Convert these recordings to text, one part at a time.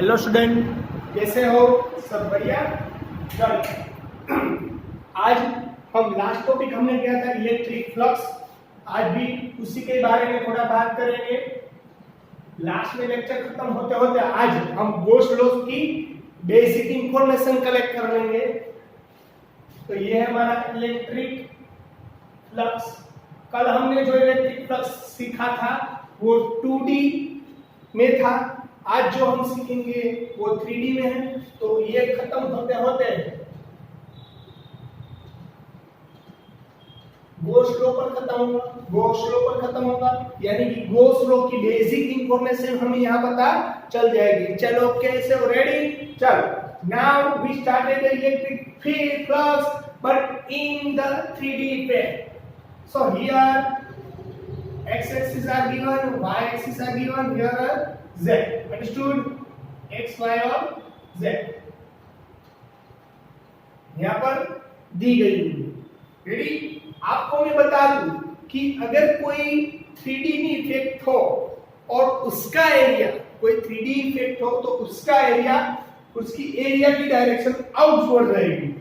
Hello student, कैसे हो? सब बढ़िया। चल, आज हम लास्ट टॉपिक हमने किया था इलेक्ट्रिक फ्लक्स। आज भी उसी के बारे में थोड़ा बात करेंगे। लास्ट में लेक्चर खत्म होते होते आज हम गोस लॉ की बेसिक इंफॉर्मेशन कलेक्ट कर लेंगे। तो ये है हमारा इलेक्ट्रिक फ्लक्स। कल हमने जो इलेक्ट्रिक फ्लक्स सीखा था वो 2D में था। आज जो हम सीखेंगे वो 3D में है। तो ये खत्म होते होते गोस लॉ पर खत्म होगा, यानी कि गोस लॉ की बेसिक इंफॉर्मेशन हमें यहाँ पता चल जाएगी। चलो, कैसे हो? रेडी? चल, now we started the electric field flux but in the 3D way. So here x axis are given, y axis are given, here are z. Understood? x, y और z यहाँ पर दी गई है। रेडी? आपको मैं बता दूं कि अगर कोई 3D में इफेक्ट हो और उसका एरिया, कोई 3D इफेक्ट हो तो उसका एरिया, उसकी एरिया की डायरेक्शन आउटवर्ड रहेगी,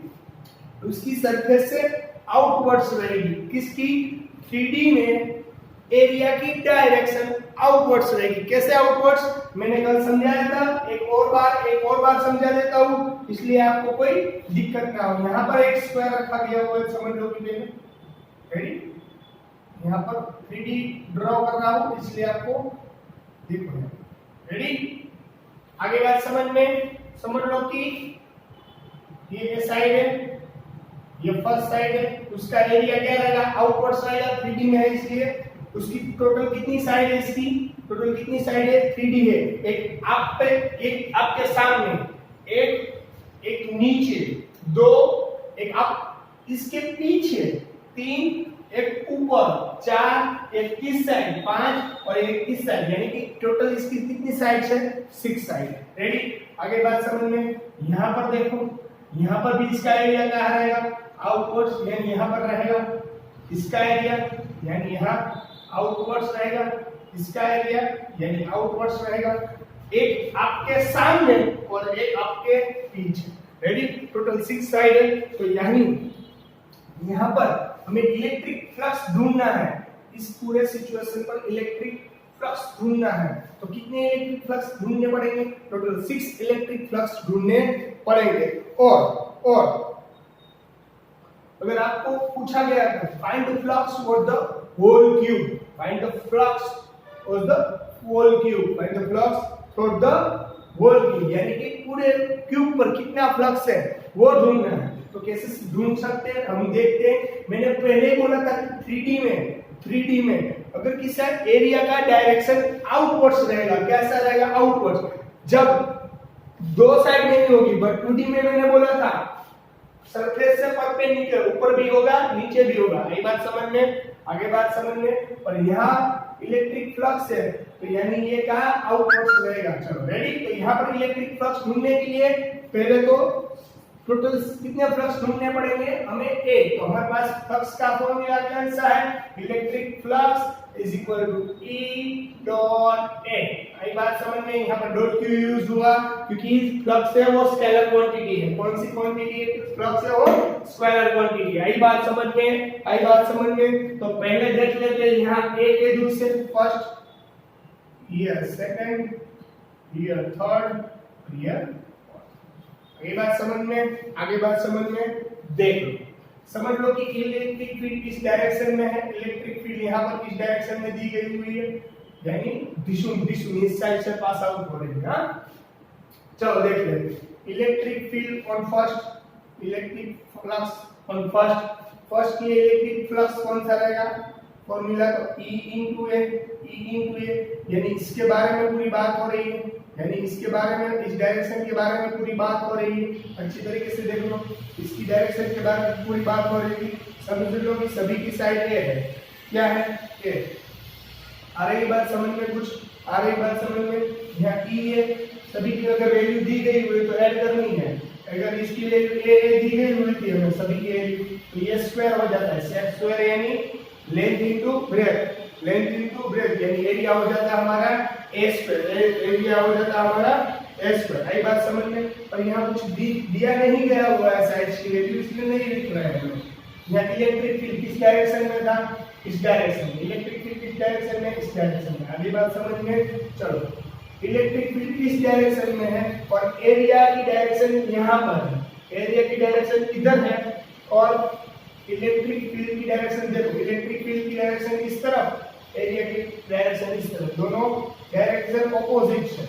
उसकी सरफेस से आउटवर्ड्स रहेगी। किसकी? 3D में एरिया की डायरेक्शन आउटवर्ड्स रहेगी। कैसे आउटवर्ड्स? मैंने कल समझाया था, एक और बार समझा देता हूँ, इसलिए आपको कोई दिक्कत ना हो। यहाँ पर एक स्क्वायर रखा गया हुआ है, समझ लो कि मैंने। रेडी? यहाँ पर 3D ड्रॉ कर रहा हूँ, इसलिए आपको दिख रहा है। रेडी? आगे बात समझ लो कि ये साइड है, ये फर्स्ट साइड है, उसका एरिया क्या रहेगा? आउटवर्ड्स रहेगा। 3D में है इसलिए उसकी टोटल कितनी साइड है? इसकी टोटल कितनी साइड है? 3D है। एक आप पे, एक आपके सामने, एक नीचे, दो, एक आप इसके पीछे, 3, एक ऊपर, 4, एक इस साइड, 5 और एक इस साइड, यानी कि टोटल इसकी कितनी साइड है? 6 साइड। रेडी? आगे बात समझ में। यहाँ पर देखो, यहाँ पर भी इसका एरिया कहाँ रहेगा? आउटवर्ड्स, यानी यहाँ पर रहेगा इसका एरिया, यानी यहाँ आउटवर्ड्स रहेगा। इसका एरिया यानी आउटवर्ड्स रहेगा। एक आपके सामने और एक आपके पीछे। रेडी? टोटल 6 साइड है। तो यानी यहाँ पर हमें इलेक्ट्रिक फ्लक्स ढूंढना है। इस पूरे सिचुएशन पर इलेक्ट्रिक फ्लक्स ढूंढना है। तो कितने इलेक्ट्रिक फ्लक्स ढूंढने पड़ेंगे? टोटल 6 इलेक्ट्रिक फ्लक्स ढूंढने पड़ेंगे। और अगर आपको पूछा गया है find the flux for the whole cube, find the flux for the whole cube, find the flux for the whole cube, यानी कि पूरे क्यूब पर कितना फ्लक्स है वो ढूंढना है। तो कैसे ढूंढ सकते हैं हम देखते हैं। मैंने पहले ही बोला था कि 3D में अगर किसी एरिया का डायरेक्शन आउटवर्ड्स रहेगा। कैसा रहेगा? आउटवर्ड्स। जब दो साइड में नहीं होगी, बट 2D में मैंने बोला था सरफेस से परपेंडिकुलर, ऊपर भी होगा नीचे भी होगा। ये बात समझ में। आगे बात समझ में। और यहाँ इलेक्ट्रिक फ्लक्स है, तो यानी ये कहाँ? आउटवर्ड्स रहेगा। चलो, रेडी? तो यहाँ पर इलेक्ट्रिक फ्लक्स ढूंढने के लिए पहले तो टोटल कितने फ्लक्स ढूंढने पड़ेंगे हमें? ए। तो हमारे पास फ्लक्स का फॉर्मूला कौन सा है? Electric flux is equal to E dot A. आई बात समझ में। यहाँ पर डॉट क्यों यूज हुआ? क्योंकि फ्लक्स है वो स्केलर क्वांटिटी है। कौन सी क्वांटिटी है? फ्लक्स है वो स्केलर क्वांटिटी। आई बात समझ में। तो पहले देख लेते हैं यहाँ ए के दूसरे, first, here second, here third, here. आगे बात समझ में। देख लो, समझ लो कि इलेक्ट्रिक फील्ड किस डायरेक्शन में है। इलेक्ट्रिक फील्ड यहाँ पर किस डायरेक्शन में दी गई हुई है? यानी दिशा इस साइड से पास आउट हो रही है। चलो देख लेते। Electric field on first, electric flux on first के इलेक्ट्रिक फ्लक्स कौन सा रहेगा? फॉर्मूला तो E into A, यानी इसके बारे में पूरी बात हो रही है, यानी इसके बारे में, इस डायरेक्शन के बारे में पूरी बात हो रही है। अच्छी तरीके से देख लो, इसकी डायरेक्शन के बारे में पूरी बात हो रही है। समझ लो कि सभी की साइड ए है। क्या है? ए। आ रही बात समझ में? कुछ आ रही बात समझ में? यहाँ E है, सभी की अगर वैल्यू दी गई हुई तो ऐड करनी है। अगर इसकी वैल्यू ए दी गई हुई थी हमें सभी की वैल्यू, तो ये स्क्वायर हो जाता है। सेट स्क्वायर यानी लेंथ इनटू ब्रेथ, यानी एरिया हो जाता है हमारा ए स्क्वायर, एरिया हो जाता है हमारा एच स्क्वायर। आई बात समझ में? और यहाँ कुछ दिया नहीं गया हुआ है एच की वैल्यू, इसलिए नहीं लिख रहे हैं हम। यहाँ इलेक्ट्रिक फील्ड किस डायरेक्शन में था? इस डायरेक्शन में। इलेक्ट्रिक फील्ड किस डायरेक्शन में? इस डायरेक्शन में। आगे बात समझ में? चलो, इलेक्ट्रिक फील्ड इस डायरेक्शन में है और एरिया की डायरेक्शन यहाँ पर है। एरिया की डायरेक्शन इधर है और इलेक्ट्रिक फील्ड की डायरेक्शन देखो, इलेक्ट्रिक फील्ड की डायरेक्शन इस तरफ, एरिया की डायरेक्शन इस तरफ, दोनों डायरेक्शन ऑपोजिट है।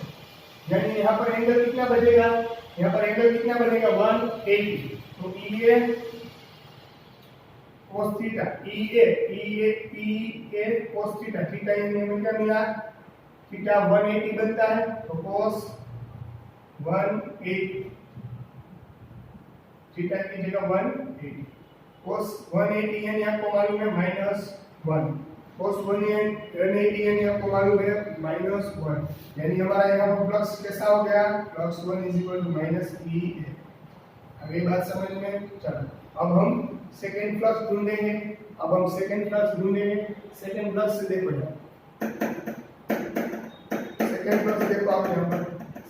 यानी यहाँ पर एंगल कितना बनेगा? यहाँ पर एंगल कितना बनेगा? 180। तो EA cos theta, EA cos theta, theta ये में क्या मिला? थीटा 180 बनता है, तो cos 180, थीटा की जगह 180, cos 180 यानी आपको मालूम है -1, cos 180 यानी आपको मालूम है -1, यानी हमारा यहाँ पर फ्लक्स कैसा हो गया? +1 = -EA। आगे बात समझ में? चलो, अब हम सेकंड फ्लक्स ढूंढेंगे। सेकंड फ्लक्स से देखो यार, सेकंड फ्लक्स देखो आप यहाँ पर,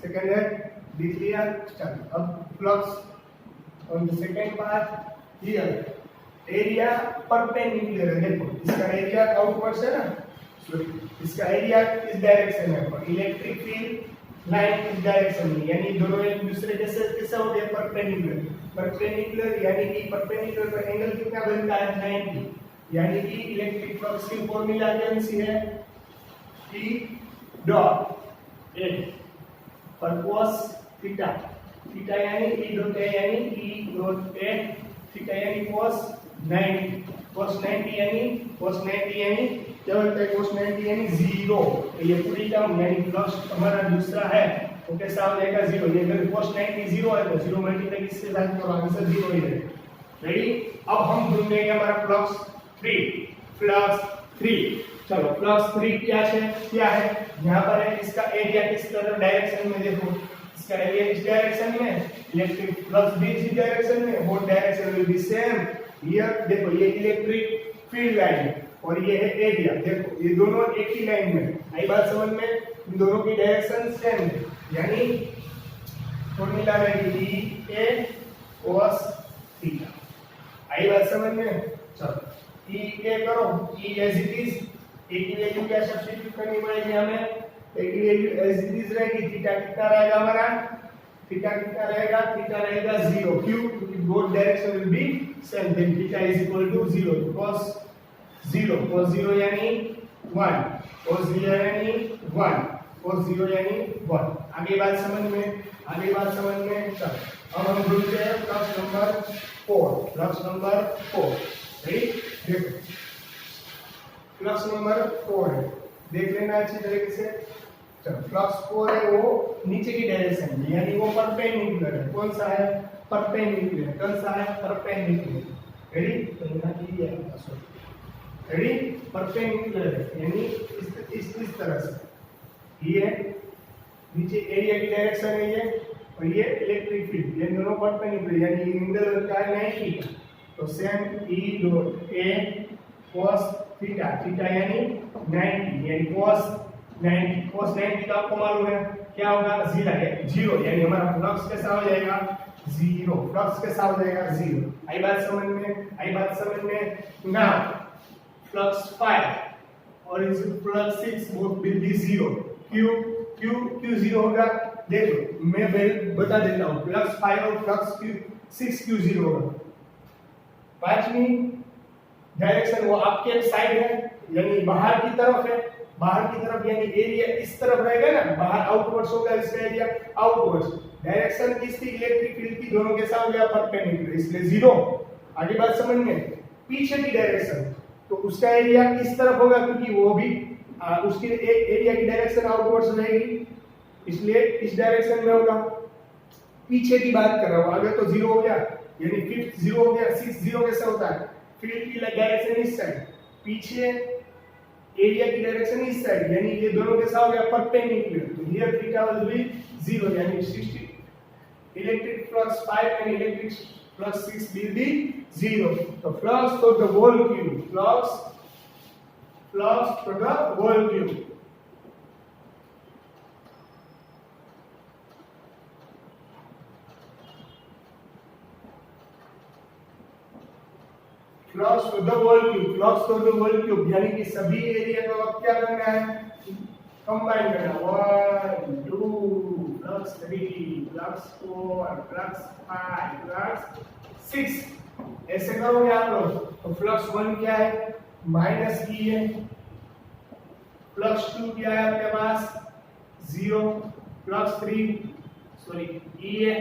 सेकंड है लिख लिया। चलो, अब फ्लक्स और second part here, area perpendicular है। देखो इसका एरिया आउटवर्ड्स है ना, इसका एरिया इस डायरेक्शन में और इलेक्ट्रिक फील्ड लाइन इस डायरेक्शन में, यानी दोनों एक दूसरे के साथ कैसा हो गया? परपेंडिकुलर, यानी कि परपेंडिकुलर पर एंगल कितना बनता है? 90। यानी कि इलेक्ट्रिक फ्लक्स की फॉर्मूला कौन सी है? E डॉट A पर cos थीटा, थीटा यानी E डॉट A यानी E डॉट A, थीटा यानी cos 90, cos 90 यानी क्या होता है? cos 90 यानी 0। तो ये पूरी टर्म यानी फ्लक्स हमारा दूसरा है, तो कैसा हो जाएगा? 0। ये अगर cos 90 0 है तो 0 मल्टीप्लाई किससे साथ करो? आंसर 0 ही रहेगा। रेडी? अब हम ढूंढेंगे हमारा फ्लक्स 3। चलो, फ्लक्स 3 क्या है? यहाँ पर है, इसका एरिया किस तरह डायरेक्शन में? देखो इसका एरिया इस डायरेक्शन में, इलेक्ट्रिक फ्लक्स भी इस डायरेक्शन में, both direction will be same. Here देखो, ये इलेक्ट्रिक फील्ड लाइन है और ये है एरिया। देखो ये दोनों एक ही लाइन में, आई बात समझ में? इन दोनों की डायरेक्शन सेम है, यानी फॉर्मूला रहेगी EA cos थीटा। आई बात समझ में? चलो, EA करो, E एज इट इज, ए की वैल्यू क्या सब्स्टिट्यूट करनी पड़ेगी हमें? ए की वैल्यू एज इट इज रहेगी। थीटा कितना रहेगा हमारा? थीटा कितना रहेगा? थीटा रहेगा 0। क्यों? क्योंकि both direction will be same. Then theta is equal to 0, cos 0 यानी 1, cos 0 यानी 1, cos 0 यानी 1। आगे बात समझ में? चलो, अब हम ढूंढते हैं फ्लक्स नंबर 4। रेडी? देखो फ्लक्स नंबर 4 है, देख लेना अच्छी तरीके से। चलो, फ्लक्स 4 है, वो नीचे की डायरेक्शन में, यानी वो परपेंडिकुलर है। कौन सा है? परपेंडिकुलर। कौन सा है? परपेंडिकुलर। रेडी? तो यहाँ की है, रेडी? परपेंडिकुलर है, यानी इस तरह से ये नीचे एरिया की डायरेक्शन है ये, और ये इलेक्ट्रिक फील्ड, ये दोनों परपेंडिकुलर, यानी एंगल बनता है 90। तो same E dot A cos theta, theta यानी 90, यानी cos 90 का आपको मालूम है क्या होगा? 0, यानी हमारा फ्लक्स कैसा हो जाएगा? 0। फ्लक्स कैसा हो जाएगा? 0। आई बात समझ में? ना फ्लक्स 5 और इस फ्लक्स 6 बोथ विल बी 0। क्यों 0 होगा? देखो मैं बता देता हूँ, फ्लक्स 5 और फ्लक्स 6 क्यों 0 होगा? पांचवी डायरेक्शन वो आपके साइड है, यानी बाहर की तरफ है। बाहर की तरफ यानी एरिया इस तरफ रहेगा ना, बाहर आउटवर्ड्स होगा इसका एरिया, आउटवर्ड्स। डायरेक्शन किसकी? इलेक्ट्रिक फील्ड की, दोनों के साथ हो गया परपेंडिकुलर, इसलिए 0। आगे बात समझ में? पीछे की डायरेक्शन, तो उसका एरिया इस तरफ होगा, क्योंकि वो भी उसकी एरिया की डायरेक्शन आउटवर्ड्स रहेगी, इसलिए इस डायरेक्शन में होगा। पीछे की बात कर रहा हूं, आगे तो 0 हो गया, यानी 5th 0 हो गया, 6th 0 कैसे होता है? फील्ड की डायरेक्शन इस साइड, पीछे एरिया की डायरेक्शन इस साइड, यानी ये दोनों कैसा हो गया? परपेंडिकुलर। तो हियर थीटा विल बी 0, यानी 60 electric flux 5 and electric flux 6 will be 0. तो flux for the whole cube, flux for the whole cube. Flux of the whole cube यानी कि सभी एरिया को अब क्या करना है, कंबाइन करना, 1 2 प्लस 3 प्लस 4 प्लस 5 प्लस 6 ऐसे करोगे आप लोग तो फ्लक्स 1 क्या है, माइनस ई है, प्लस 2 क्या है आपके पास 0, प्लस 3 सॉरी ई है,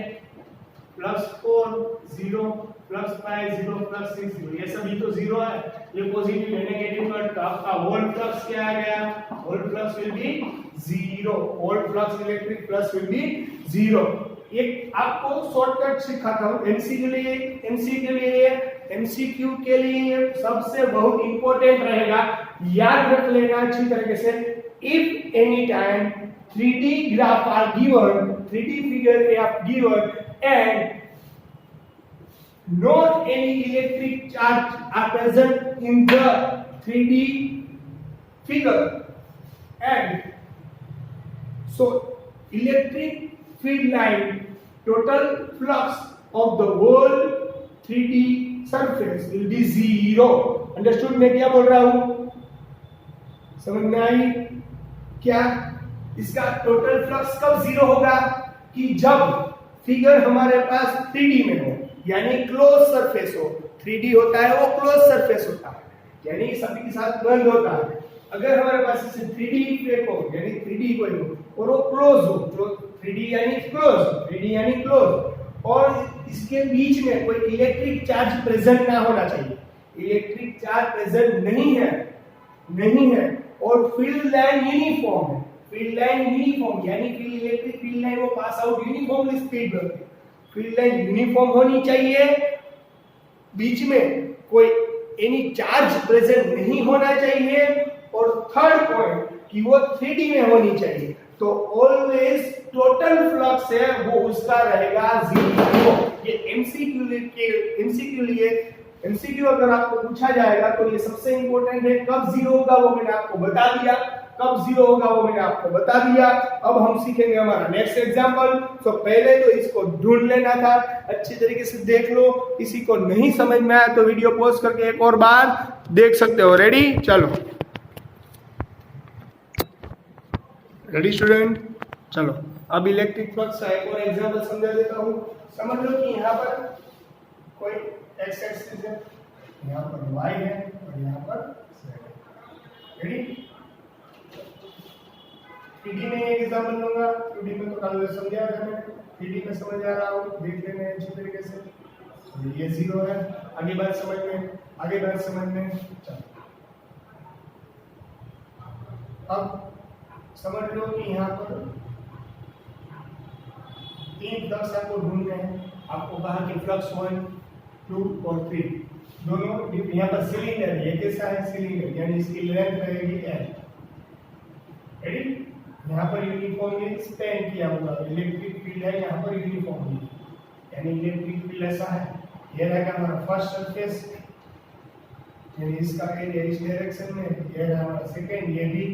प्लस 4 0, प्लस 5 0, प्लस 6 0, ये सभी तो 0 है, ये पॉजिटिव है, नेगेटिव कट, तो आपका होल फ्लक्स क्या आ गया, whole flux will be 0, whole flux electric flux will be 0। एक आपको शॉर्टकट सिखाता हूं एमसीक्यू के लिए सबसे बहुत इंपॉर्टेंट रहेगा, याद रख लेना अच्छी तरीके से, if any time 3D graph are given, 3D figure are given and not any electric charge are present in the 3D figure and so electric field line total flux of the whole 3D surface will be 0। Understood मैं क्या बोल रहा हूं, समझ में आई क्या, इसका total flux कब 0 होगा कि जब फिगर हमारे पास 3D में हो, यानी क्लोज सरफेस हो, 3D होता है वो क्लोज सरफेस होता है, यानी सभी के साथ बंद होता है। अगर हमारे पास इसे 3D इफेक्ट हो यानी 3D कोई हो और वो क्लोज हो, तो 3D यानी क्लोज और इसके बीच में कोई इलेक्ट्रिक चार्ज प्रेजेंट ना होना चाहिए, इलेक्ट्रिक चार्ज प्रेजेंट नहीं है और फील्ड लाइन यूनिफॉर्म है, यानी कि इलेक्ट्रिक फील्ड लाइन वो पास आउट यूनिफॉर्मली स्पीड पर, फील्ड लाइन यूनिफॉर्म होनी चाहिए, बीच में कोई एनी चार्ज प्रेजेंट नहीं होना चाहिए और थर्ड पॉइंट कि वो 3D में होनी चाहिए, तो ऑलवेज टोटल फ्लक्स है वो उसका रहेगा 0। ये एमसीक्यू अगर आपको पूछा जाएगा तो ये सबसे इंपॉर्टेंट है, कब 0 होगा वो मैंने आपको बता दिया, अब हम सीखेंगे हमारा नेक्स्ट एग्जांपल। तो पहले तो इसको ढूंढ लेना था, अच्छी तरीके से देख लो, किसी को नहीं समझ में आया तो वीडियो पॉज करके एक और बार देख सकते हो। रेडी, चलो रेडी स्टूडेंट, चलो अब इलेक्ट्रिक फ्लक्स का एक और एग्जांपल समझा देता हूँ। समझ लो कि यहाँ पर कोई एक्स एक्सिस है, यहाँ पर y है और यहाँ पर z है। रेडी, 3D में एक एग्जांपल लूंगा, 2D में तो कल समझा था मैं, 3D में समझ आ रहा हूँ, देख लेना है अच्छी तरीके से। ये 0 है, आगे बात समझ में, चलो अब समझ लो कि यहाँ पर 3 फ्लक्स आपको ढूंढने हैं, आपको कहा कि फ्लक्स 1 2 और 3 दोनों, यहाँ पर सिलेंडर है, ये कैसा है सिलेंडर, यानी इसकी लेंथ रहेगी l। रेडी, यहाँ पर यूनिफॉर्मली स्पेन किया होगा, इलेक्ट्रिक फील्ड है यहाँ पर यूनिफॉर्मली, यानी इलेक्ट्रिक फील्ड ऐसा है, ये रहेगा हमारा फर्स्ट सरफेस, यानी इसका एरिया इस डायरेक्शन में, ये रहा हमारा सेकंड, ये भी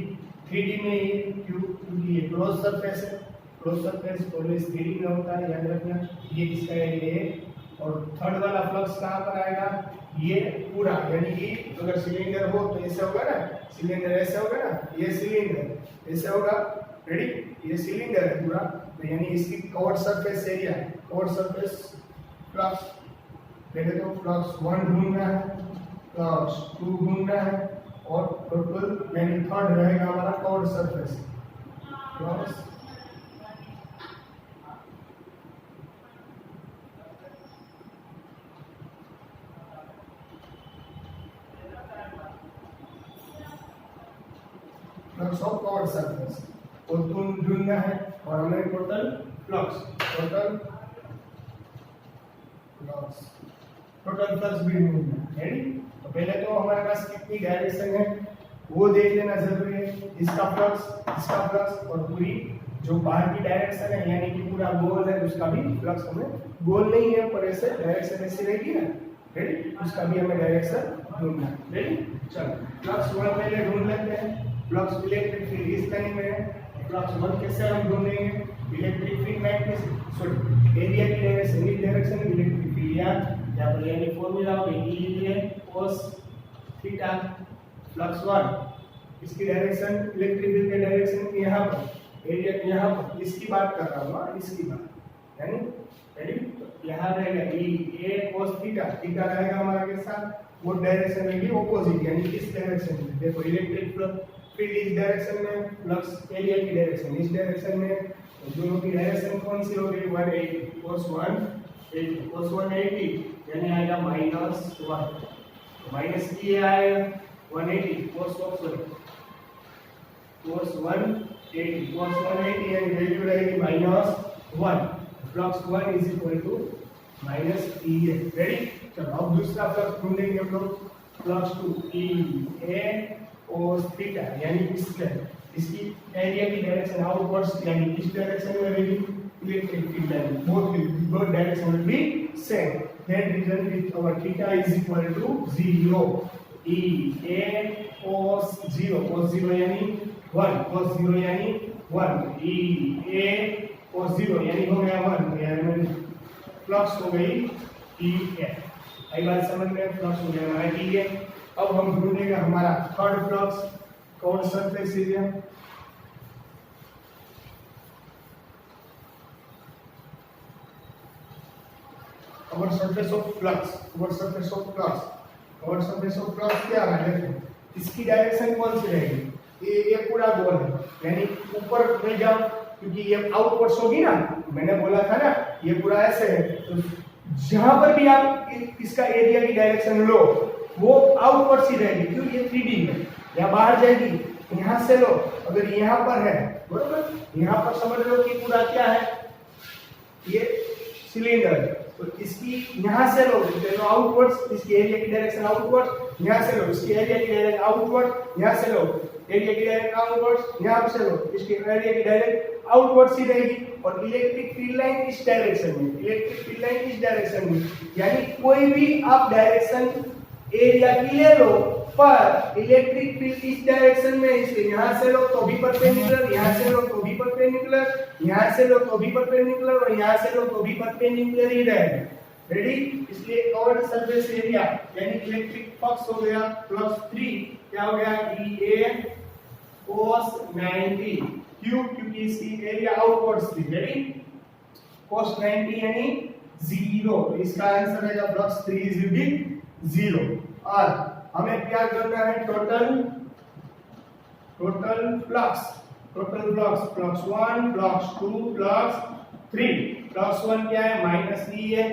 3D में ही क्योंकि ये क्लोज सरफेस है, क्लोज सरफेस ऑलवेज 3D में होता है, याद रखना। ये इसका एरिया है और थर्ड वाला फ्लक्स कहाँ पर आएगा, ये पूरा, यानी कि अगर सिलेंडर हो तो ऐसे होगा ना, सिलेंडर ऐसे होगा ना, ये सिलेंडर ऐसे होगा। रेडी, ये सिलेंडर है पूरा, तो यानी इसकी curved surface area, curved surface flux, पहले तो फ्लक्स 1 ढूंढना है, फ्लक्स 2 ढूंढना है और टोटल यानी थर्ड रहेगा हमारा curved surface flux flux of curved surface को ढूंढना है और हमें टोटल फ्लक्स भी ढूंढना है। रेडी, तो पहले तो हमारे पास कितनी डायरेक्शन है वो देख लेना जरूरी है, इसका फ्लक्स और पूरी जो बाहर की डायरेक्शन है यानी कि पूरा गोल है उसका भी फ्लक्स, हमें गोल नहीं है पर ऐसे डायरेक्शन ऐसी रहेगी ना। रेडी, उसका भी हमें डायरेक्शन ढूंढना है। रेडी, चलो फ्लक्स 1 पहले ढूंढ लेते हैं, फ्लक्स इलेक्ट्रिक फील्ड इस लाइन में है, फ्लक्स 1 कैसे हम ढूंढेंगे, इलेक्ट्रिक फील्ड लाइन में सॉरी एरिया की डायरेक्शन इस डायरेक्शन में इलेक्ट्रिक फील्ड यहाँ पर यानी फॉर्मूला में E लिख लें cos थीटा प्लस 1, इसकी डायरेक्शन इलेक्ट्रिक फील्ड की डायरेक्शन यहाँ पर, एरिया यहाँ पर, इसकी बात कर रहा हूँ ना, इसकी बात, यानी रेडी। तो यहाँ रहेगा ए cos थीटा, थीटा रहेगा हमारा के साथ, वो डायरेक्शन रहेगी ऑपोजिट, यानी इस डायरेक्शन में। देखो इलेक्ट्रिक फील्ड इस डायरेक्शन में, फ्लक्स एरिया की डायरेक्शन इस डायरेक्शन में, तो दोनों की डायरेक्शन कौन सी हो गई? 180 cos 180 cos 180 यानी आएगा -1, माइनस ये आएगा 180 cos 180 यानी वैल्यू रहेगी -1, flux 1 is equal to -E। Ready. चलो अब दूसरा फ्लक्स ढूंढेंगे हम लोग, फ्लक्स 2 EA cos थीटा, यानी इसकी एरिया की डायरेक्शन आउटवर्ड्स, यानी इस डायरेक्शन में रहेगी electric field line, both direction will be same, that reason with our theta is equal to 0, EA cos 0 यानी 1, cos 0 यानी 1, EA cos 0 यानी हो गया 1, यानी फ्लक्स हो गई EA। आई बात समझ में? फ्लक्स हो गया हमारा EA। अब हम ढूंढेंगे हमारा थर्ड फ्लक्स, कौन surface area, our surface of flux, our surface of flux क्या है? देखो इसकी डायरेक्शन कौन सी रहेगी? ये पूरा गोल है, यानी ऊपर में जाओ, क्योंकि ये आउटवर्ड्स होगी ना, मैंने बोला था ना ये पूरा ऐसे है, तो जहां पर भी आप इसका एरिया की डायरेक्शन लो वो आउटवर्ड्स ही रहेगी, क्यों? ये 3D है, या बाहर जाएगी, यहाँ से लो, अगर यहाँ पर है बरोबर, यहाँ पर समझ लो कि पूरा क्या है, ये सिलेंडर, तो इसकी यहाँ से लो आउटवर्ड्स, इसकी एरिया की डायरेक्शन आउटवर्ड्स, यहाँ से लो इसकी एरिया की डायरेक्शन आउटवर्ड, यहाँ से लो एरिया की डायरेक्शन आउटवर्ड्स, यहाँ से लो इसकी एरिया की डायरेक्शन आउटवर्ड्स ही रहेगी। और इलेक्ट्रिक फील्ड लाइन इस डायरेक्शन में, इलेक्ट्रिक फील्ड लाइन इस डायरेक्शन में, यानी कोई भी आप डायरेक्शन एरिया की ले लो, पर इलेक्ट्रिक फील्ड इस डायरेक्शन में, इसलिए यहाँ से लो तो भी परपेंडिकुलर, यहाँ से लो तो भी परपेंडिकुलर, यहाँ से लो तो भी परपेंडिकुलर, और यहाँ से लो तो भी परपेंडिकुलर ही रहेगा। रेडी। इसलिए कवर्ड सरफेस एरिया यानी इलेक्ट्रिक फ्लक्स हो गया प्लस 3, क्या हो गया? EA cos 90, क्यों? क्योंकि इसकी एरिया आउटवर्ड्स थी। रेडी। cos 90 यानी 0, तो इसका आंसर रहेगा प्लस 3 इज इक्वल 0। और हमें क्या करना है? Total flux, flux 1, flux 2, flux 3। Flux 1 क्या है? माइनस E है,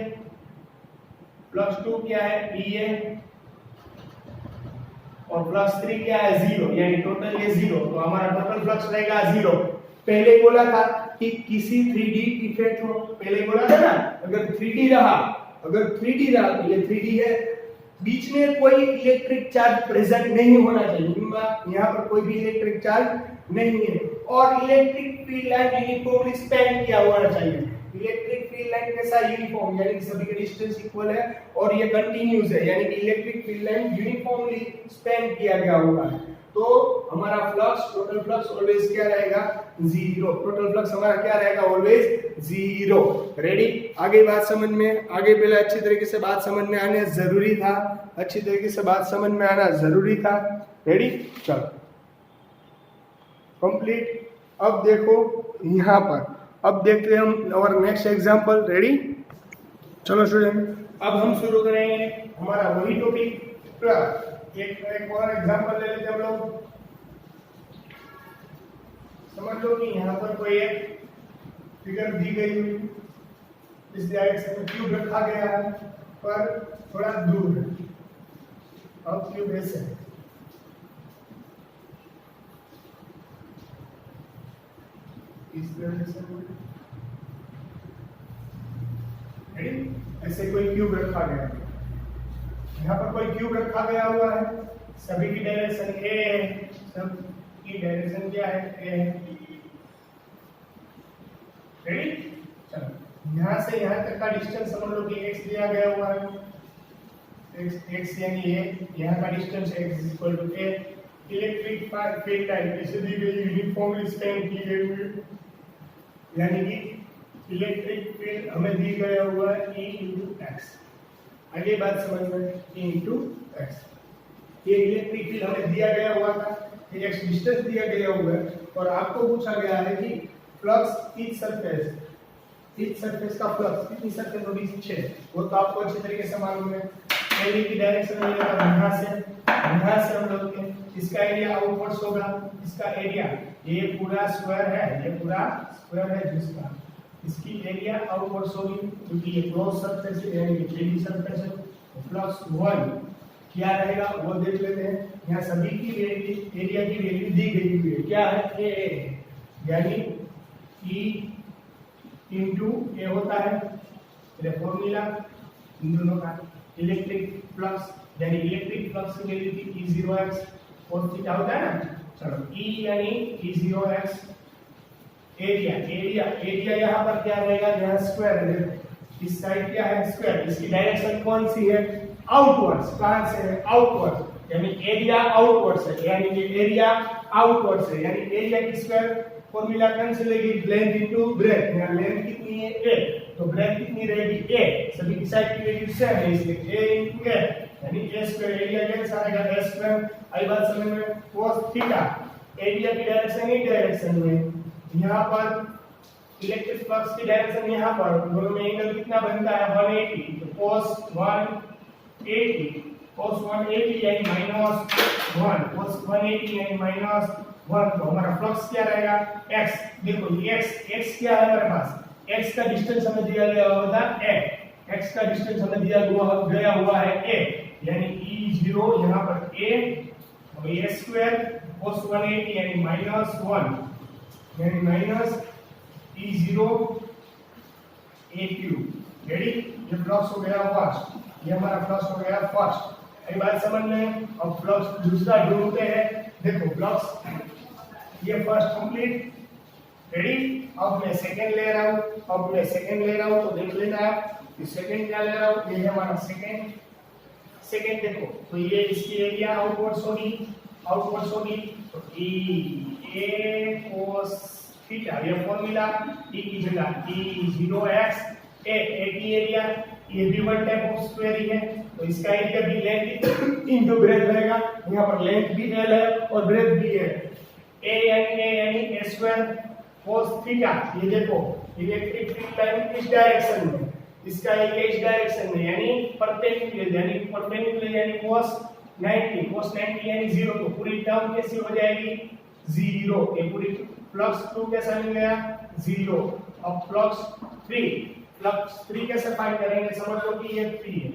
फ्लक्स 2 क्या है? E है, और फ्लक्स 3 क्या है? 0, यानी टोटल ये 0, तो हमारा टोटल फ्लक्स रहेगा 0। पहले बोला था कि किसी 3D इफेक्ट हो, पहले बोला था ना, अगर 3D रहा तो ये 3D है, बीच में कोई इलेक्ट्रिक चार्ज प्रेजेंट नहीं होना चाहिए, यहाँ पर कोई भी इलेक्ट्रिक चार्ज नहीं है, और electric field line uniformly Spain किया होना चाहिए। इलेक्ट्रिक फील्ड लाइन कैसा? यूनिफॉर्म, यानी कि सभी के डिस्टेंस इक्वल है और ये कंटीन्यूअस है, यानी कि electric field line uniformly Spain किया गया होगा, तो हमारा फ्लक्स, टोटल फ्लक्स ऑलवेज क्या रहेगा? 0। टोटल फ्लक्स हमारा क्या रहेगा? ऑलवेज 0। रेडी। आगे बात समझ में, आगे पहले अच्छी तरीके से बात समझ में आने जरूरी था, अच्छी तरीके से बात समझ में आना जरूरी था। रेडी। चलो कंप्लीट। अब देखो यहाँ पर, अब देखते हैं हम और नेक्स्ट एग्जांपल। रेडी। चलो स्टूडेंट, अब हम शुरू करेंगे हमारा वही टॉपिक। एक और एग्जांपल ले लेते हैं हम लोग। समझ लो कि यहाँ पर कोई एक फिगर दी गई हुई, इस डायरेक्शन में क्यूब रखा गया है, पर थोड़ा दूर है। अब क्यूब ऐसे है, इस डायरेक्शन में ऐसे कोई क्यूब रखा गया है, यहाँ पर कोई क्यूब रखा गया हुआ है, सभी की डायरेक्शन ए है, सब की डायरेक्शन क्या है? ए है। रेडी। चलो यहाँ से यहाँ तक का डिस्टेंस समझ लो कि x दिया गया हुआ है, x यानी ये, यहाँ का distance x is equal to a। Electric field line इसे दी गई यूनिफॉर्मली स्पेन की गई हुई, यानी कि इलेक्ट्रिक फील्ड हमें दी गया हुआ है E × x। आगे बात समझ में, E × एक्स। ये इलेक्ट्रिक फील्ड हमें दिया गया हुआ था, ये एक्स डिस्टेंस दिया गया हुआ है और आपको पूछा गया है कि फ्लक्स ईच सरफेस का फ्लक्स कितनी सरफेस होगी, 6। वो तो आपको अच्छी तरीके से मालूम है। एरिया की डायरेक्शन में यहां से हम लोग के इसका एरिया आउटवर्ड्स होगा, इसका एरिया ये पूरा स्क्वायर है जिसका इसकी एरिया आउटवर्ड्स होगी क्योंकि ये क्लोज सरफेस है यानी कि फ्री सरफेस है। प्लस 1 क्या रहेगा वो देख लेते हैं। यहाँ सभी की एरिया की वैल्यू दी गई हुई है, क्या है ए, यानी E इंटू ए होता है फॉर्मूला इन दोनों का। इलेक्ट्रिक फ्लक्स यानी इलेक्ट्रिक फ्लक्स की वैल्यू थी E0x और थीटा होता है ना। चलो E यानी E0x एरिया यहाँ पर क्या रहेगा, यहाँ स्क्वायर है, इस साइड क्या है स्क्वायर, इसकी डायरेक्शन कौन सी है आउटवर्ड्स, कहां से है आउटवर्ड्स, यानी एरिया आउटवर्ड्स है, यानी कि एरिया आउटवर्ड्स है, यानी एरिया की स्क्वायर फॉर्मूला कैंसिल होगी, लेंथ इनटू ब्रेथ। यहाँ लेंथ कितनी है a, तो ब्रेथ कितनी रहेगी a, सभी की साइड की वैल्यू सेम है इसलिए a इनटू a यानी a स्क्वायर, एरिया कैंसिल आएगा a स्क्वायर। आई बात समझ में, cos थीटा एरिया की डायरेक्शन ही डायरेक्शन में, यहाँ पर इलेक्ट्रिक फ्लक्स की डायरेक्शन यहाँ पर, दोनों में एंगल कितना बनता है 180, तो cos 180 यानी -1, cos 180 यानी -1, तो हमारा फ्लक्स क्या रहेगा x। देखो ये x क्या है हमारे पास, x का डिस्टेंस हमें दिया गया हुआ था a, x का डिस्टेंस हमें दिया गया हुआ है a, यानी E0 यहाँ पर a और a स्क्वायर cos 180 यानी -1 यानी E0 a क्यूब। रेडी, ये फ्लक्स हो गया फर्स्ट, ये हमारा फ्लक्स हो गया फर्स्ट। एक बात समझ में, अब फ्लक्स दूसरा ढूंढते हैं। देखो फ्लक्स ये फर्स्ट कंप्लीट, रेडी। अब मैं सेकंड ले रहा हूं, तो देख लेना आप कि सेकंड क्या ले रहा हूं, ये है हमारा सेकंड देखो, तो ये इसकी एरिया आउटवर्ड्स होगी, तो a cos थीटा ये फॉर्मूला, e की जगह E0x a की एरिया, ये भी वन टाइप ऑफ स्क्वायर ही है, तो इसका एरिया भी लेंथ इनटू ब्रेथ रहेगा, यहाँ पर लेंथ भी l है और ब्रेथ भी है, a यानी a स्क्वायर cos थीटा, ये देखो इलेक्ट्रिक फील्ड लाइन इस डायरेक्शन में, इसका एरिया इस डायरेक्शन में यानी परपेंडिकुलर यानी cos 90 यानी 0, तो पूरी टर्म कैसी हो जाएगी 0, ये पूरी फ्लक्स 2 कैसा मिल गया 0। अब फ्लक्स 3 कैसे फाइंड करेंगे, समझ लो कि ये 3 है,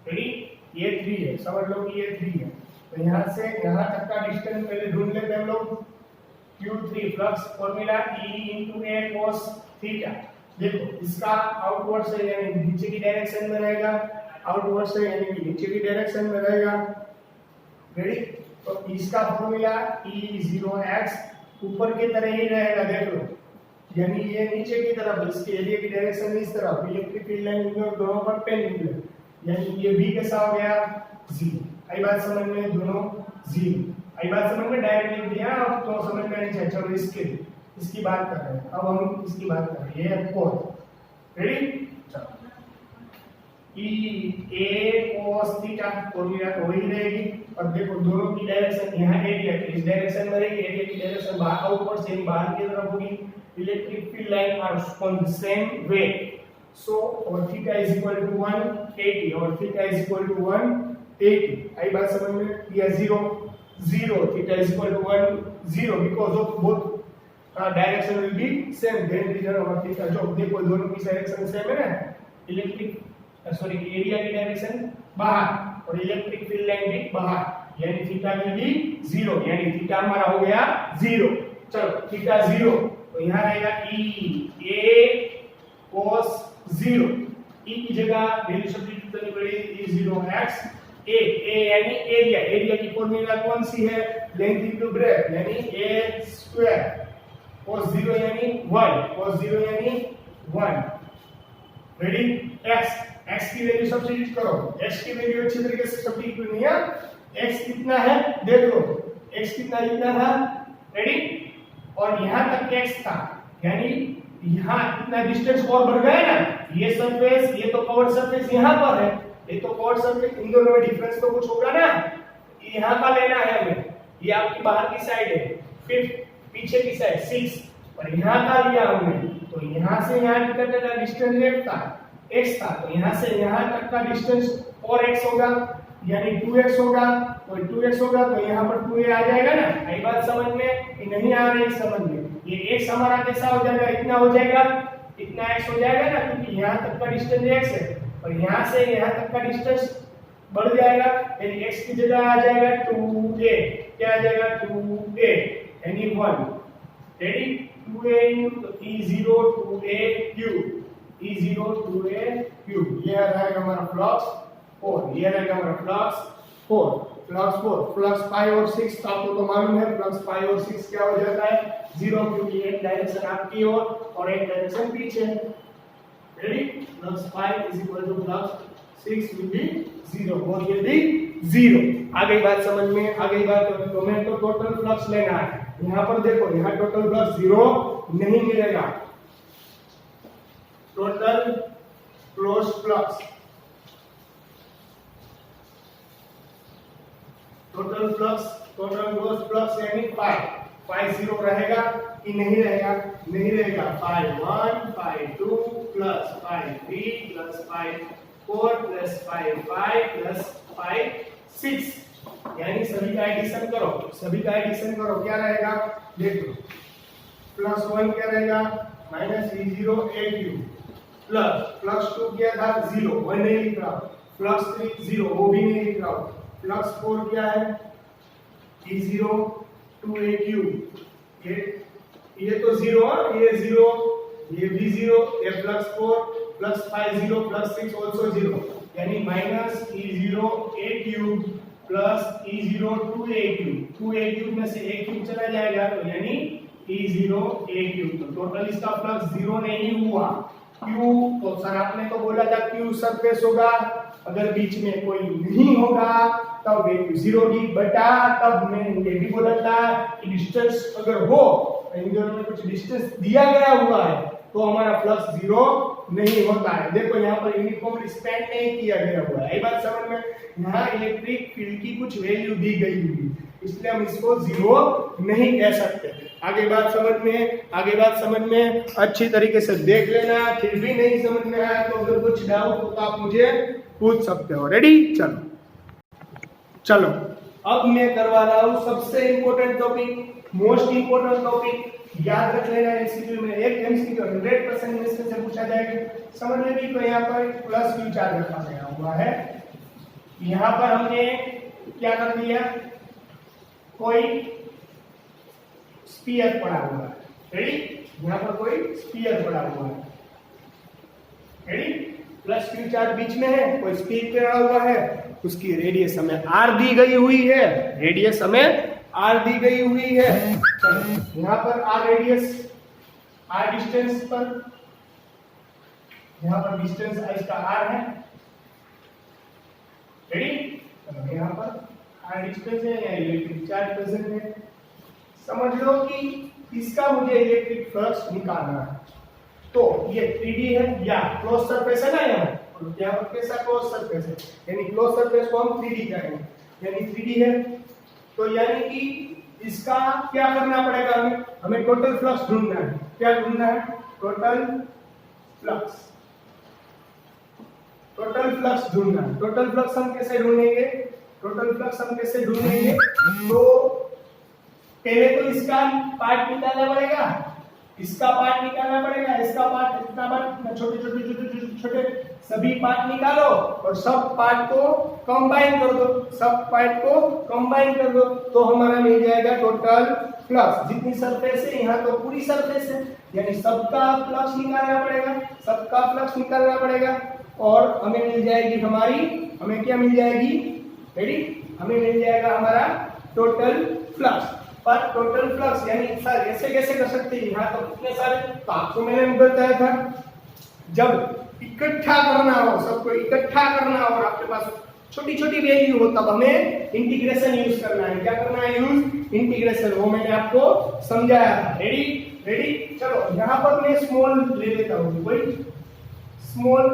रेडी, ये 3 है, समझ लो कि ये 3 है, तो यहां से यहां तक का डिस्टेंस पहले ढूंढ लेते हैं हम लोग। Q3 flux formula E into A cos theta, देखो इसका आउटवर्ड से यानी नीचे की डायरेक्शन में रहेगा, आउटवर्ड से यानी कि नीचे की डायरेक्शन में रहेगा, रेडी। तो इसका फॉर्मूला E0x ऊपर की तरह ही रहेगा, देख लो, यानी ये नीचे की तरफ, इसके एरिया की डायरेक्शन इस तरफ, इलेक्ट्रिक फील्ड लाइन दोनों पर परपेंडिकुलर, यानी ये भी कैसा हो गया 0। आई बात समझ में, दोनों 0। आई बात समझ में, डायरेक्ट लिख दिया, अब तो समझ में नहीं चाहिए। चलो इसकी बात कर रहे हैं, अब हम इसकी बात कर रहे हैं, ये कोस, रेडी। चलो a cos थीटा फॉर्मूला तो वही रहेगी, और देखो दोनों की डायरेक्शन यहाँ एरिया इस डायरेक्शन में रहेगी, एरिया की डायरेक्शन बाहर आउटवर्ड से बाहर की तरफ होगी, electric field line are on the same way, so और थीटा इज इक्वल टू 180 और थीटा इज इक्वल टू 180। आई बात समझ में, या 0 theta is equal to 10 because of both direction will be same, then region of theta, जो देखो दोनों की डायरेक्शन सेम है ना, एरिया की डायरेक्शन बाहर और इलेक्ट्रिक फील्ड लाइन भी बाहर, यानी थीटा विल बी 0, यानी थीटा हमारा हो गया 0। चलो थीटा 0, तो यहाँ रहेगा a cos 0, e की जगह वैल्यू सब्स्टिट्यूट करनी पड़ेगी E0x a यानी एरिया की फॉर्मूला कौन सी है, लेंथ इनटू ब्रेथ यानी a स्क्वायर, cos 0 यानी 1, रेडी। x की वैल्यू सब्स्टिट्यूट करो, x की वैल्यू अच्छी तरीके से सब्स्टिट्यूट नहीं है, x कितना है देख लो, x कितना लिखना था, रेडी, और यहां तक x था, यानी यहां कितना डिस्टेंस और बढ़ गया ना, ये सरफेस ये तो कवर्ड सरफेस यहां पर है, ये तो कॉर्ड सरफेस, इन दोनों में डिफरेंस तो कुछ होगा ना। यहाँ का लेना है हमें, ये आपकी बाहर की साइड है, फिर पीछे की साइड 6, और यहाँ का लिया हमने, तो यहाँ से यहाँ तक का डिस्टेंस x था, तो यहाँ से यहाँ तक का डिस्टेंस और x होगा, यानी 2x होगा, तो 2x होगा तो यहाँ पर 2a आ जाएगा ना। आई बात समझ में कि नहीं आ रही समझ में? ये x हमारा कैसा हो जाएगा, इतना हो जाएगा, इतना x हो जाएगा ना, क्योंकि यहाँ तक का डिस्टेंस x है, और यहाँ से यहाँ तक का डिस्टेंस बढ़ जाएगा, यानी x की जगह आ जाएगा 2a, क्या आ जाएगा 2a, यानी 1, ready, 2a into E0 2a cube, E0 2a cube, ये रहेगा हमारा फ्लक्स 4, ये रहेगा हमारा फ्लक्स 4, फ्लक्स 4, फ्लक्स 5 और 6 तो आपको तो मालूम है, फ्लक्स 5 और 6 क्या हो जाता है 0, क्योंकि एक डायरेक्शन आपकी ओर और एक डायरेक्शन पीछे है, ready, flux 5 is equal to flux 6 will be 0, both will be 0। आ गई बात समझ में? आ गई बात? तो मैं तो टोटल फ्लक्स लेना है, यहाँ पर देखो, यहाँ टोटल फ्लक्स 0 नहीं मिलेगा, total close flux, total close flux यानी 5 0 रहेगा कि नहीं रहेगा? नहीं रहेगा। 5 1 5 2 प्लस 5 3 प्लस 5 4 प्लस 5 5 प्लस 5 6, यानी सभी का एडिशन करो, सभी का एडिशन करो, क्या रहेगा देखो, प्लस 1 क्या रहेगा minus E0 a cube, plus 2 क्या था 0, 1 नहीं लिख रहा, प्लस 3 0, वो भी नहीं लिख रहा, प्लस 4 क्या है E0 2a क्यूब, ये तो 0, ये 0, ये भी 0, ये प्लस 4 प्लस 5 0 प्लस 6 आल्सो 0, यानी minus E0 a cube plus E0 2a cube, 2a cube में से a क्यूब चला जाएगा, तो यानी E0 a क्यूब, तो टोटल इसका फ्लक्स 0 नहीं हुआ। क्यों? तो सर आपने तो बोला था क्यू सरफेस होगा, अगर बीच में कोई नहीं होगा तब वैल्यू 0 होगी, बटा तब मैंने ये भी बोला था कि डिस्टेंस अगर हो, इन दोनों में कुछ डिस्टेंस दिया गया हुआ है तो हमारा फ्लक्स 0 नहीं होता है। देखो यहाँ पर यूनिफॉर्म स्पेंड नहीं किया गया हुआ है, ये बात समझ में? यहाँ इलेक्ट्रिक फील्ड की कुछ वैल्यू दी गई हुई, इसलिए हम इसको 0 नहीं कह सकते। आगे बात समझ में? आगे बात समझ में? अच्छी तरीके से देख लेना, फिर भी नहीं समझ में आया तो अगर कुछ डाउट हो तो आप मुझे पूछ सकते हो। रेडी? चलो अब मैं करवा रहा हूँ सबसे important topic, most important topic, याद रख लेना। एमसीक्यू में एक एमसीक्यू 100% इसमें से पूछा जाएगा, समझ में भी। तो यहाँ पर प्लस क्यू चार्ज रखा गया हुआ है, यहाँ पर हमने क्या कर दिया, कोई स्फीयर पड़ा हुआ है, रेडी, यहाँ पर कोई स्फीयर पड़ा हुआ है, रेडी, प्लस क्यू चार्ज बीच में है, कोई स्फीयर पड़ा हुआ है, उसकी रेडियस हमें आर दी गई हुई है, रेडियस हमें आर दी गई हुई है। चलो यहाँ पर आर रेडियस, आर डिस्टेंस पर, यहाँ पर डिस्टेंस इसका आर है, रेडी, चलो यहाँ पर आर डिस्टेंस है, या इलेक्ट्रिक चार्ज प्रेजेंट है। समझ लो कि इसका मुझे इलेक्ट्रिक फ्लक्स निकालना है, तो ये 3D है या क्लोज सरफेस है ना, यहाँ पर कैसा क्लोज सरफेस है, यानी क्लोज सरफेस को हम 3D कहेंगे, यानी 3D है, तो यानी कि इसका क्या करना पड़ेगा, हमें टोटल फ्लक्स ढूंढना है। क्या ढूंढना है? टोटल फ्लक्स, टोटल फ्लक्स ढूंढना है। टोटल फ्लक्स हम कैसे ढूंढेंगे? टोटल फ्लक्स हम कैसे ढूंढेंगे? तो पहले तो इसका पार्ट निकालना पड़ेगा, इसका पार्ट निकालना पड़ेगा, इसका पार्ट, इसका पार्ट, छोटे छोटे छोटे छोटे छोटे सभी पार्ट निकालो और सब पार्ट को कंबाइन कर दो, सब पार्ट को कंबाइन कर दो, तो हमारा मिल जाएगा टोटल फ्लक्स। जितनी सरफेस है यहाँ तो पूरी सरफेस है, यानी सबका फ्लक्स निकालना पड़ेगा, सबका फ्लक्स निकालना पड़ेगा, और हमें मिल जाएगी हमारी, हमें क्या मिल जाएगी, रेडी, हमें मिल जाएगा हमारा टोटल फ्लक्स। पर टोटल फ्लक्स यानी सर ऐसे कैसे कर सकते हैं, यहाँ तो कितने सारे, तो आपको मैंने बताया था जब इकट्ठा करना हो, सबको इकट्ठा करना हो और आपके पास छोटी छोटी वैल्यू हो तब हमें इंटीग्रेशन यूज करना है। क्या करना है? यूज इंटीग्रेशन, वो मैंने आपको समझाया था। रेडी, रेडी, चलो यहाँ पर मैं स्मॉल ले लेता हूँ, कोई स्मॉल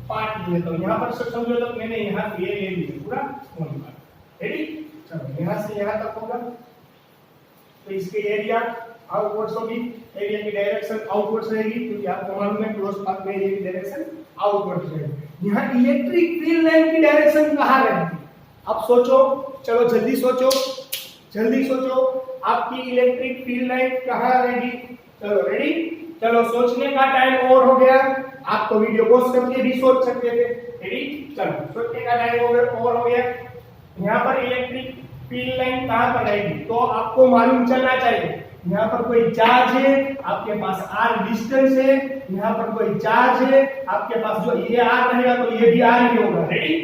पार्ट लेता हूँ। यहाँ पर सब समझो तो मैंने यहाँ से ये ले लिया पूरा स्मॉल पार्ट। रेडी? चलो यहाँ से यहाँ तक होगा तो इसके एरिया आउटवर्ड्स होगी, एरिया की डायरेक्शन आउटवर्ड्स रहेगी क्योंकि आपको मालूम है क्लोज पाथ में एरिया की डायरेक्शन आउटवर्ड्स रहेगी। यहाँ इलेक्ट्रिक फील्ड लाइन की डायरेक्शन कहाँ रहेगी? आप सोचो, चलो जल्दी सोचो, जल्दी सोचो, आपकी इलेक्ट्रिक फील्ड लाइन कहाँ रहेगी? चलो रेडी? चलो सोचने का टाइम और हो गया। आप तो वीडियो पॉज करके भी सोच सकते थे। रेडी? चलो सोचने का टाइम और हो गया। यहाँ पर इलेक्ट्रिक फील्ड लाइन कहाँ पर रहेगी? तो आपको मालूम चलना चाहिए यहाँ पर कोई चार्ज है, आपके पास r डिस्टेंस है, यहाँ पर कोई चार्ज है, आपके पास जो ये r रहेगा तो ये भी r ही होगा। रेडी?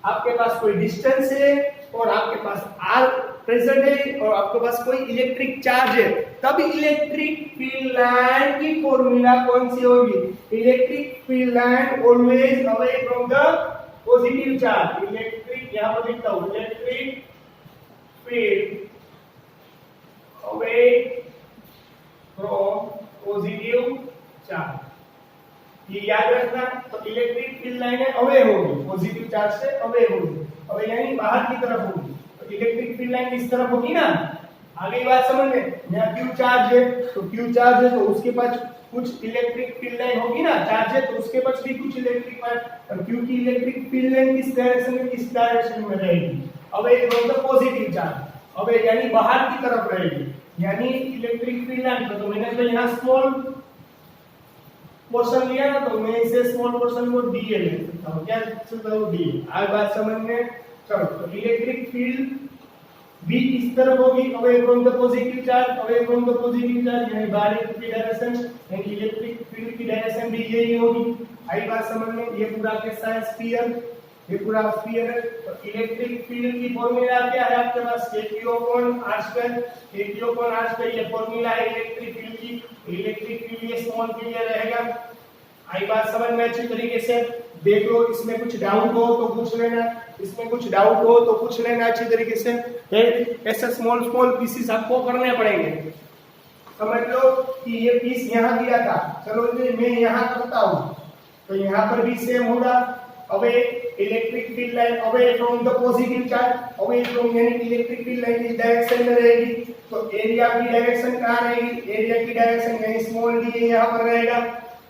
आपके पास कोई डिस्टेंस है और आपके पास r प्रेजेंट है और आपके पास कोई इलेक्ट्रिक चार्ज है, तब इलेक्ट्रिक फील्ड लाइन की फॉर्मूला कौन सी होगी? Electric field line always away from the positive charge. Electric, यहाँ पर लिखता हूँ, electric field away from positive charge. ये याद रखना। तो इलेक्ट्रिक फील्ड लाइन अवे होगी, पॉजिटिव चार्ज से अवे होगी, अवे यानी बाहर की तरफ होगी। तो इलेक्ट्रिक फील्ड लाइन इस तरफ होगी ना। आगे बात समझ में, यहाँ क्यू चार्ज है तो क्यू चार्ज है तो उसके पास कुछ इलेक्ट्रिक फील्ड लाइन होगी ना, चार्ज है तो उसके पास भी कुछ इलेक्ट्रिक पार्ट, और क्योंकि इलेक्ट्रिक फील्ड लाइन किस डायरेक्शन में, इस डायरेक्शन में रहेगी, away from the positive charge, away यानी बाहर की तरफ रहेगी। यानी इलेक्ट्रिक फील्ड लाइन तो मैंने तो यहाँ स्मॉल पोर्शन लिया ना, तो मैं इसे स्मॉल पोर्शन को डी ले सकता हूँ। क्या सकता हूँ? डी। आज बात समझ में। चलो तो इलेक्ट्रिक फील्ड भी इस तरफ होगी, away from the positive charge, away from the positive charge यानी बाहर की डायरेक्शन, यानी इलेक्ट्रिक फील्ड की डायरेक्शन भी यही होगी। आई बात समझ में। ये पूरा कैसा है? स्फीयर, ये पूरा स्फीयर है। तो इलेक्ट्रिक फील्ड की फॉर्मूला क्या है आपके पास? Q/R², Q/R², ये फॉर्मूला है इलेक्ट्रिक फील्ड की। इलेक्ट्रिक फील्ड ये स्मॉल फील्ड रहेगा। आई बात समझ में अच्छी तरीके से। देख लो, इसमें कुछ डाउट हो तो पूछ लेना, इसमें कुछ डाउट हो तो पूछ लेना अच्छी तरीके से। ऐसे स्मॉल स्मॉल पीसेस आपको करने पड़ेंगे। समझ लो कि ये पीस यहाँ दिया था, चलो मैं यहाँ करता हूँ तो यहाँ पर भी सेम होगा। Away electric field line away from the positive charge, away from यानी इलेक्ट्रिक फील्ड लाइन इस डायरेक्शन में रहेगी। तो एरिया की डायरेक्शन कहाँ रहेगी? एरिया की डायरेक्शन यानी स्मॉल डी यहाँ पर रहेगा।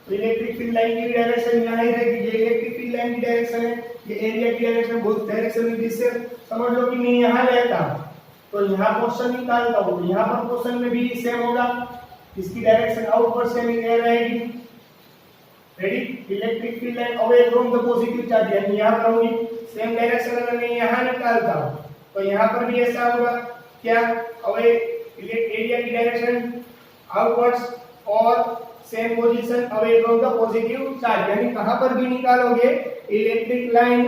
तो इलेक्ट्रिक फील्ड लाइन की डायरेक्शन यहाँ ही रहेगी। ये इलेक्ट्रिक फील्ड लाइन की डायरेक्शन है, ये एरिया की डायरेक्शन, बहुत डायरेक्शन में जिससे समझ लो कि मैं यहाँ रहता तो यहाँ पोर्शन निकालता हूँ, यहाँ पर पोर्शन में भी सेम होगा, इसकी डायरेक्शन आउटवर्ड से रहेगी। Ready? Electric field line away from the positive charge यानी यहाँ पर होगी। सेम डायरेक्शन अगर मैं यहाँ निकालता हूँ तो यहाँ पर भी ऐसा होगा। क्या? अवे एरिया की डायरेक्शन आउटवर्ड्स और same position away from the positive charge, यानी कहां पर भी निकालोगे इलेक्ट्रिक लाइन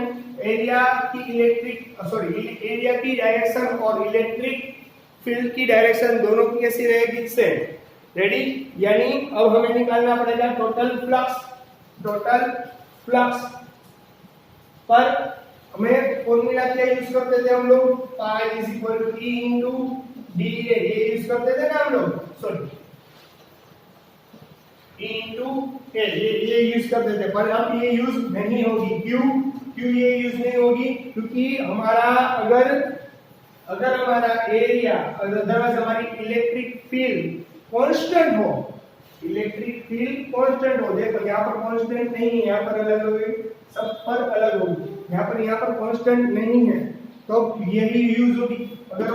एरिया की डायरेक्शन और इलेक्ट्रिक फील्ड की डायरेक्शन दोनों की कैसी रहेगी? सेम। रेडी? यानी अब हमें निकालना पड़ेगा टोटल फ्लक्स पर हमें फॉर्मूला क्या यूज करते थे हम लोग? Pi is equal to E into D A, ये यूज करते थे ना हम लोग, सॉरी इनटू ए, ये यूज करते थे, पर अब ये यूज नहीं होगी। क्यों ये यूज नहीं होगी? क्योंकि हमारा अगर हमारा एरिया, अदरवाइज हमारी इलेक्ट्रिक फील्ड कांस्टेंट हो, इलेक्ट्रिक फील्ड कांस्टेंट हो, देखो यहाँ पर कांस्टेंट नहीं है, यहाँ पर अलग होगी, सब पर अलग होगी, यहाँ पर कांस्टेंट नहीं है तो यही यूज होगी। अगर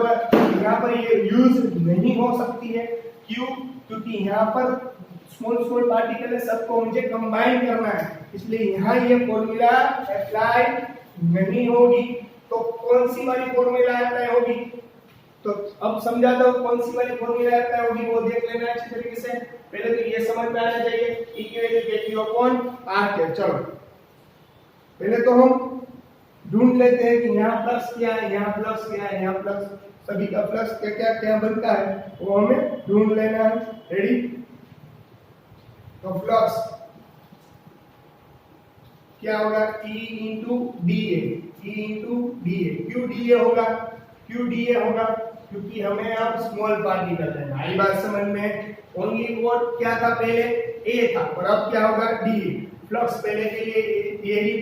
यहाँ पर ये यूज नहीं हो सकती है, क्यों? क्योंकि यहाँ पर स्मॉल पार्टिकल है, सबको मुझे कंबाइन करना है, इसलिए यहाँ ये फॉर्मूला अप्लाई नहीं होगी। तो कौन सी वाली फॉर्मूला अप्लाई होगी? तो अब समझा दो कौन सी वाली फॉर्मूला अप्लाई होगी, वो देख लेना अच्छी तरीके से। पहले तो ये समझ में आना चाहिए E की वैल्यू Q/R²। चलो पहले तो हम ढूंढ लेते हैं कि यहाँ फ्लक्स क्या है, यहाँ फ्लक्स क्या है, यहाँ फ्लक्स, सभी का फ्लक्स क्या बनता है वो हमें ढूंढ लेना है। रेडी? तो फ्लक्स क्या होगा? E into D A. क्यों डी ए होगा? क्योंकि हमें अब स्मॉल पार्टिकल है। हमारी बात समझ में। ओनली वर्ड क्या था? पहले ए था और अब क्या होगा? D A. फ्लक्स पहले के लिए यही,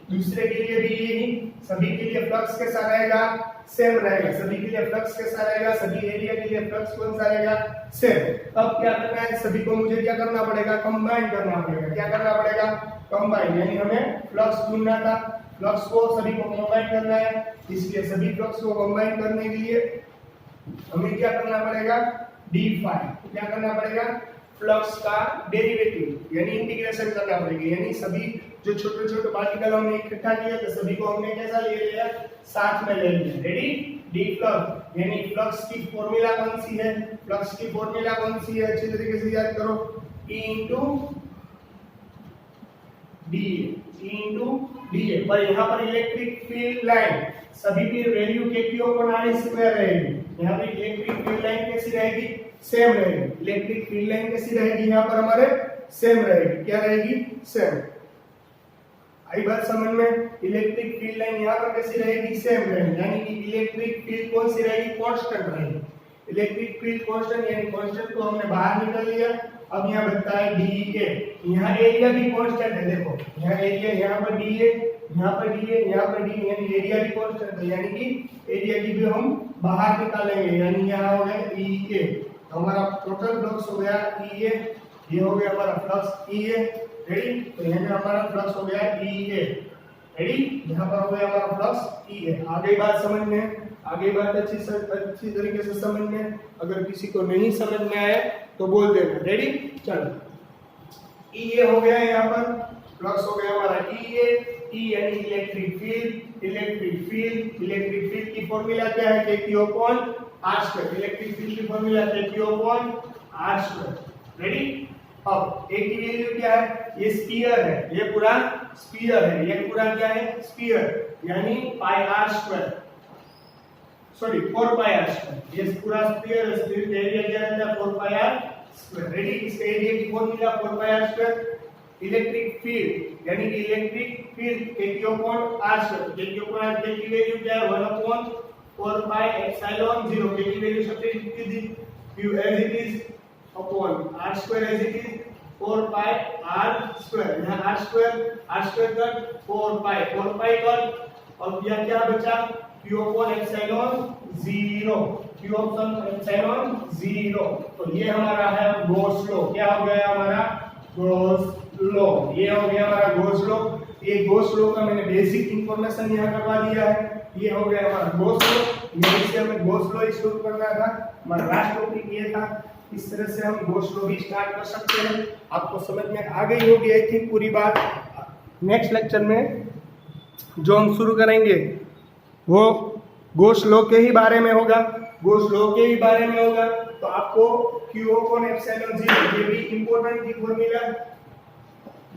दूसरे के लिए भी यही, सभी के लिए फ्लक्स कैसा रहेगा, सेम रहेगा। सभी के लिए फ्लक्स कैसा रहेगा, सभी एरिया के लिए फ्लक्स कौन सा रहेगा, सेम। अब क्या करना है, सभी को मुझे क्या करना पड़ेगा, कंबाइन करना पड़ेगा। क्या करना पड़ेगा, कंबाइन, यानी हमें फ्लक्स ढूंढना था, फ्लक्स को सभी को कंबाइन करना है। इसलिए सभी फ्लक्स को कंबाइन करने के लिए हमें क्या करना पड़ेगा, डी फाई। क्या करना पड़ेगा, फ्लक्स का डेरिवेटिव यानी इंटीग्रेशन करना पड़ेगा। यानी सभी जो छोटे छोटे पार्टिकल हमने इकट्ठा किया तो सभी को हमने कैसा ले लिया, साथ में ले लिया। रेडी, डी फ्लक्स यानी फ्लक्स की फॉर्मूला कौन सी है, फ्लक्स की फॉर्मूला कौन सी है, अच्छी तरीके से याद करो, E इंटू डी। पर यहाँ पर इलेक्ट्रिक फील्ड लाइन सभी की वैल्यू के क्यू अपॉन आर स्क्वायर रहेगी। यहाँ पे इलेक्ट्रिक फील्ड लाइन कैसी रहेगी, सेम रहेगी। इलेक्ट्रिक फील्ड लाइन कैसी रहेगी, यहाँ पर हमारे सेम रहेगी। क्या रहेगी, सेम। आई बात समझ में, इलेक्ट्रिक फील्ड लाइन यहाँ पर कैसी रहेगी, सेम रहेगी। यानी कि इलेक्ट्रिक फील्ड कौन सी रहेगी, कांस्टेंट रहेगी। इलेक्ट्रिक फील्ड कांस्टेंट, यानी कांस्टेंट को हमने बाहर निकाल लिया। अब यहाँ बनता है डी के, यहाँ एरिया भी कांस्टेंट है। देखो यहाँ एरिया, यहाँ पर डी है, यहाँ पर डी है, यहाँ पर डी, यानी एरिया भी कांस्टेंट है। यानी कि एरिया की भी हम बाहर निकालेंगे, यानी यहाँ हो गया ई के। हमारा टोटल फ्लक्स हो गया ई ए, ये हो गया हमारा फ्लक्स ई ए। रेडी, तो यहाँ पे हमारा फ्लक्स हो गया ई ए। रेडी, यहाँ पर हो गया हमारा फ्लक्स ई ए। आगे बात समझ में, आगे बात अच्छी तरीके से समझ में। अगर किसी को नहीं समझ में आए तो बोल देना। रेडी, चलो, ई ए हो गया, यहाँ पर फ्लक्स हो गया हमारा ई ए। ई यानी इलेक्ट्रिक फील्ड, इलेक्ट्रिक फील्ड की फॉर्मूला क्या है, K Q upon R square. Electric field की formula K Q upon R square. Ready, अब ए की वैल्यू क्या है, ये स्फीयर है, ये पूरा स्फीयर है, ये पूरा क्या है, स्फीयर, यानी pi are square, sorry 4 pi are square. ये पूरा स्फीयर है, स्फीयर का एरिया क्या रहता है, 4 पाई आर स्क्वायर। रेडी, इसके एरिया की formula 4 pi are square. Electric field यानी कि electric field K Q upon R square. K Q upon R की वैल्यू क्या है, 1 अपॉन 4 पाई एप्सिलॉन 0। के की वैल्यू सब्स्टिट्यूट दी, Q as it is upon R square as it is 4 pi are square. यहाँ R square कर 4 pi कर, और यह क्या बचा, Q upon epsilon 0, Q upon epsilon 0। तो ये हमारा है गॉस लॉ। क्या हो गया हमारा, गॉस लॉ। ये हो गया हमारा गॉस लॉ। ये गॉस लॉ का मैंने बेसिक इंफॉर्मेशन यहाँ करवा दिया है। ये हो गया हमारा गॉस लॉ। यहीं से हमें गॉस लॉ शुरू करना था, हमारा लास्ट टॉपिक ये था। इस तरह से हम गॉस लॉ भी स्टार्ट कर सकते हैं। आपको समझ में आ गई होगी आई थिंक पूरी बात। नेक्स्ट लेक्चर में जो हम शुरू करेंगे वो गॉस लॉ के ही बारे में होगा, गॉस लॉ के ही बारे में होगा। तो आपको क्यू अपॉन एप्सिलॉन 0, ये भी इंपॉर्टेंट की फॉर्मूला,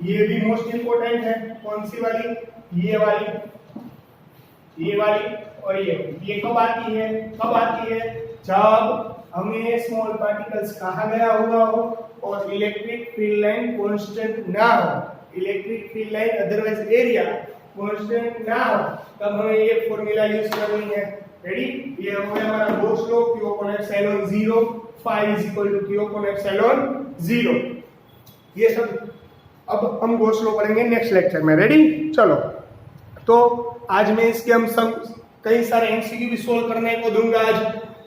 ये भी मोस्ट इंपॉर्टेंट है। कौन सी वाली, ये वाली और ये कब आती है, जब हमें स्मॉल पार्टिकल्स कहा गया हुआ हो और इलेक्ट्रिक फील्ड लाइन कांस्टेंट ना हो, electric field line otherwise area constant ना हो, तब हमें ये फॉर्मूला यूज करनी है। रेडी, ये हो गया हमारा Gauss law, Q upon epsilon 0, phi is equal to Q upon epsilon 0। ये सब अब हम गॉस लॉ पढ़ेंगे नेक्स्ट लेक्चर में। रेडी, चलो, तो आज मैं इसके हम सब कई सारे एमसीक्यू भी सोल्व करने को दूंगा आज।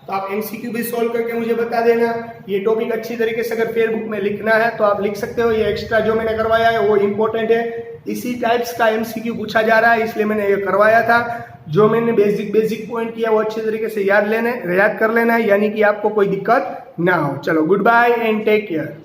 तो आप एमसीक्यू भी सोल्व करके मुझे बता देना। ये टॉपिक अच्छी तरीके से अगर फेयर बुक में लिखना है तो आप लिख सकते हो। ये एक्स्ट्रा जो मैंने करवाया है वो इम्पोर्टेंट है, इसी टाइप्स का एमसीक्यू पूछा जा रहा है, इसलिए मैंने ये करवाया था। जो मैंने बेसिक पॉइंट किया वो अच्छे तरीके से याद कर लेना है, यानी कि आपको कोई दिक्कत ना हो। चलो, good bye and take care.